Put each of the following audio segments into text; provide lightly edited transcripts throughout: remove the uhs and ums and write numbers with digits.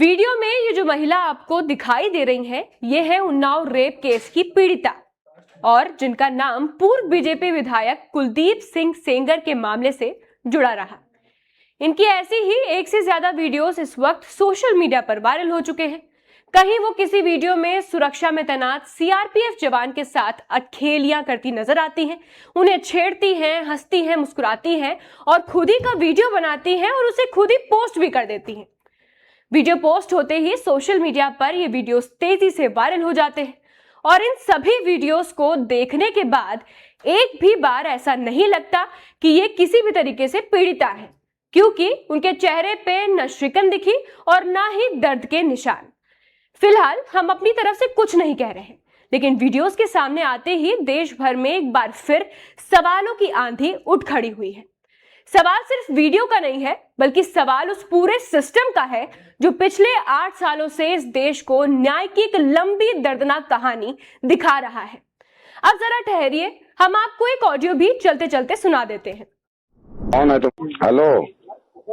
Video में ये जो महिला आपको दिखाई दे रही है, ये है उन्नाव रेप केस की पीड़िता और जिनका नाम पूर्व बीजेपी विधायक कुलदीप सिंह सेंगर के मामले से जुड़ा रहा। इनकी ऐसी ही एक से ज्यादा वीडियोस इस वक्त सोशल मीडिया पर वायरल हो चुके हैं। कहीं वो किसी वीडियो में सुरक्षा में तैनात सीआरपीएफ जवान के साथ अटखेलियां करती नजर आती हैं, उन्हें छेड़ती हैं, हंसती हैं, मुस्कुराती हैं और खुद ही का वीडियो बनाती हैं और उसे खुद ही पोस्ट भी कर देती हैं। वीडियो पोस्ट होते ही सोशल मीडिया पर ये वीडियोस तेजी से वायरल हो जाते हैं और इन सभी वीडियोस को देखने के बाद एक भी बार ऐसा नहीं लगता कि ये किसी भी तरीके से पीड़िता है, क्योंकि उनके चेहरे पे न शिकन दिखी और ना ही दर्द के निशान। फिलहाल हम अपनी तरफ से कुछ नहीं कह रहे हैं, लेकिन वीडियोस के सामने आते ही देश भर में एक बार फिर सवालों की आंधी उठ खड़ी हुई है। सवाल सिर्फ वीडियो का नहीं है, बल्कि सवाल उस पूरे सिस्टम का है जो पिछले 8 सालों से इस देश को न्याय की एक लंबी दर्दनाक कहानी दिखा रहा है। अब जरा ठहरिए, हम आपको एक ऑडियो भी चलते चलते सुना देते हैं। कौन है तुम? हेलो,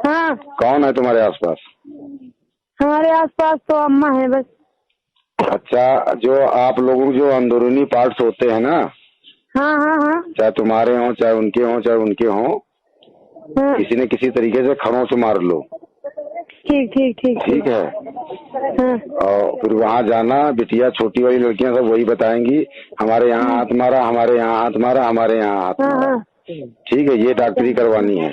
हाँ, कौन है तुम्हारे आसपास? हमारे आसपास तो अम्मा है बस। अच्छा, जो आप लोगों के जो अंदरूनी पार्ट्स होते हैं ना, हाँ हाँ हाँ चाहे तुम्हारे हों, चाहे उनके हों, हाँ, किसी न किसी तरीके से खड़ों से मार लो। ठीक ठीक ठीक ठीक है। हाँ, और फिर वहाँ जाना, बिटिया छोटी वाली लड़कियां सब वही बताएंगी, हमारे यहाँ हाथ मारा, हमारे यहाँ हाथ मारा, हमारे यहाँ हाथ हाँ मारा। हाँ ठीक है, ये डॉक्टरी करवानी है।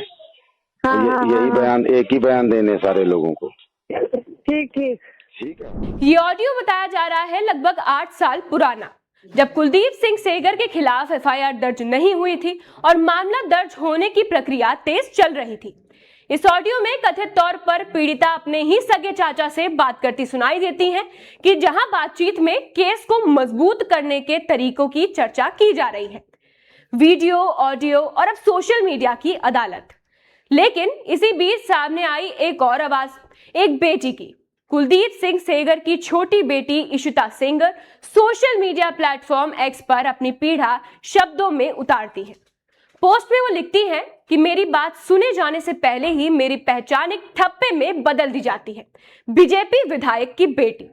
हाँ हाँ, यही बयान, एक ही बयान देने सारे लोगों को। ठीक ठीक ठीक है। ये ऑडियो बताया जा रहा है लगभग 8 साल पुराना, जब कुलदीप सिंह सेंगर के खिलाफ एफआईआर दर्ज नहीं हुई थी और मामला दर्ज होने की प्रक्रिया तेज चल रही थी। इस ऑडियो में कथित तौर पर पीड़िता अपने ही सगे चाचा से बात करती सुनाई देती हैं कि जहां बातचीत में केस को मजबूत करने के तरीकों की चर्चा की जा रही है। वीडियो, ऑडियो और अब सोशल मीडिया की अदालत। लेकिन इसी बीच सामने आई एक और आवाज, एक बेटी की। कुलदीप सिंह सेंगर की छोटी बेटी Ishita Sengar social media platform x पर अपनी पीड़ा शब्दों में उतारती है। पोस्ट में वो लिखती हैं कि मेरी बात सुने जाने से पहले ही मेरी पहचान एक ठप्पे में बदल दी जाती है, बीजेपी विधायक की बेटी,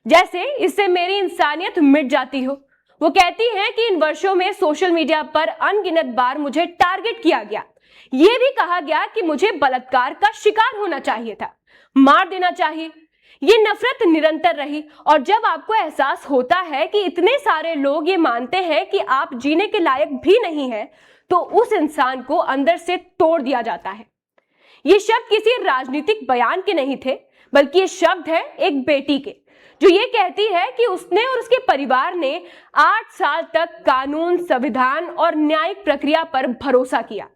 जैसे इससे मेरी इंसानियत मिट जाती हो। वो कहती हैं कि इन वर्षों में सोशल मीडिया पर अनगिनत बार मुझे टारगेट किया गया, ये भी कहा गया कि मुझे बलात्कार का शिकार होना चाहिए था, मार देना चाहिए। ये नफरत निरंतर रही और जब आपको एहसास होता है कि इतने सारे लोग ये मानते हैं कि आप जीने के लायक भी नहीं है, तो उस इंसान को अंदर से तोड़ दिया जाता है। ये शब्द किसी राजनीतिक बयान के नहीं थे, बल्कि ये शब्द है एक बेटी के, जो ये कहती है कि उसने और उसके परिवार ने 8 साल तक कानून, संविधान और न्यायिक प्रक्रिया पर भरोसा किया।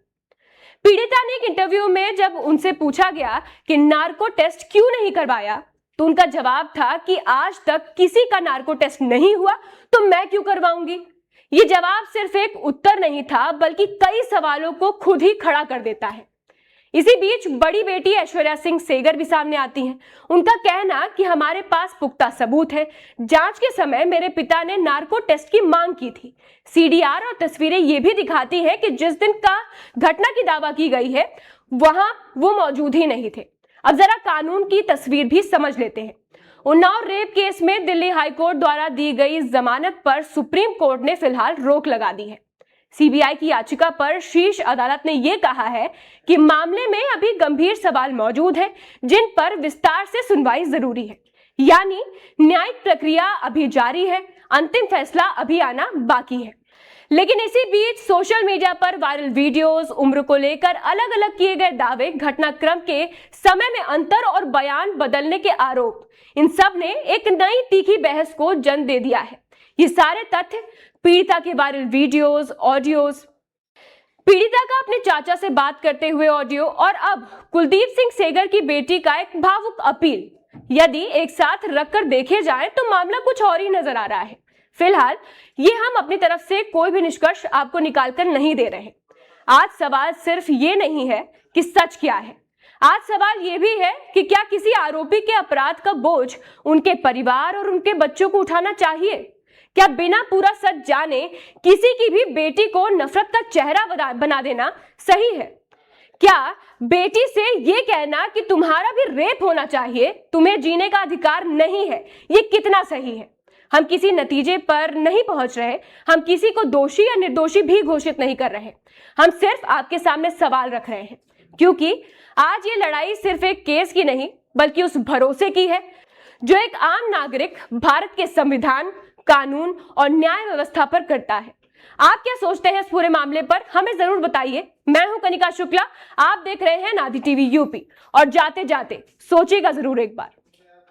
पीड़िता ने एक इंटरव्यू में जब उनसे पूछा गया कि नार्को टेस्ट क्यों नहीं करवाया, तो उनका जवाब था कि आज तक किसी का नार्को टेस्ट नहीं हुआ, तो मैं क्यों करवाऊंगी। ये जवाब सिर्फ एक उत्तर नहीं था, बल्कि कई सवालों को खुद ही खड़ा कर देता है। इसी बीच बड़ी बेटी ऐश्वर्या सिंह सेंगर भी सामने आती हैं। उनका कहना कि हमारे पास पुख्ता सबूत है, जांच के समय मेरे पिता ने नार्को टेस्ट की मांग की थी। सीडीआर और तस्वीरें ये भी दिखाती हैं कि जिस दिन का घटना की दावा की गई है, वहां वो मौजूद ही नहीं थे। अब जरा कानून की तस्वीर भी समझ लेते हैं। उन्नाव रेप केस में दिल्ली हाईकोर्ट द्वारा दी गई जमानत पर सुप्रीम कोर्ट ने फिलहाल रोक लगा दी है। सीबीआई की याचिका पर शीर्ष अदालत ने यह कहा है कि मामले में अभी गंभीर सवाल मौजूद हैं, जिन पर विस्तार से सुनवाई जरूरी है। यानी न्यायिक प्रक्रिया अभी जारी है, अंतिम फैसला अभी आना बाकी है। लेकिन इसी बीच सोशल मीडिया पर वायरल वीडियोस, उम्र को लेकर अलग अलग किए गए दावे, घटनाक्रम के समय में अंतर और बयान बदलने के आरोप, इन सब ने एक नई तीखी बहस को जन्म दे दिया है। ये सारे तथ्य, पीड़िता के वायरल वीडियोस, ऑडियोज, पीड़िता का अपने चाचा से बात करते हुए ऑडियो और अब कुलदीप सिंह सेंगर की बेटी का एक भावुक अपील, यदि एक साथ रखकर देखे जाए तो मामला कुछ और ही नजर आ रहा है। फिलहाल ये हम अपनी तरफ से कोई भी निष्कर्ष आपको निकालकर नहीं दे रहे। आज सवाल सिर्फ ये नहीं है कि सच क्या है, आज सवाल ये भी है कि क्या किसी आरोपी के अपराध का बोझ उनके परिवार और उनके बच्चों को उठाना चाहिए। क्या बिना पूरा सच जाने किसी की भी बेटी को नफरत का चेहरा बना देना सही है? क्या बेटी से ये कहना कि तुम्हारा भी रेप होना चाहिए, तुम्हें जीने का अधिकार नहीं है, ये कितना सही है? हम किसी नतीजे पर नहीं पहुंच रहे, हम किसी को दोषी या निर्दोषी भी घोषित नहीं कर रहे, हम सिर्फ आपके सामने सवाल रख रहे हैं, क्योंकि आज ये लड़ाई सिर्फ एक केस की नहीं बल्कि उस भरोसे की है जो एक आम नागरिक भारत के संविधान, कानून और न्याय व्यवस्था पर करता है। आप क्या सोचते हैं इस पूरे मामले पर? हमें जरूर बताइए। मैं हूं कनिका शुक्ला, आप देख रहे हैं नादी टीवी यूपी, और जाते जाते सोचिएगा जरूर एक बार।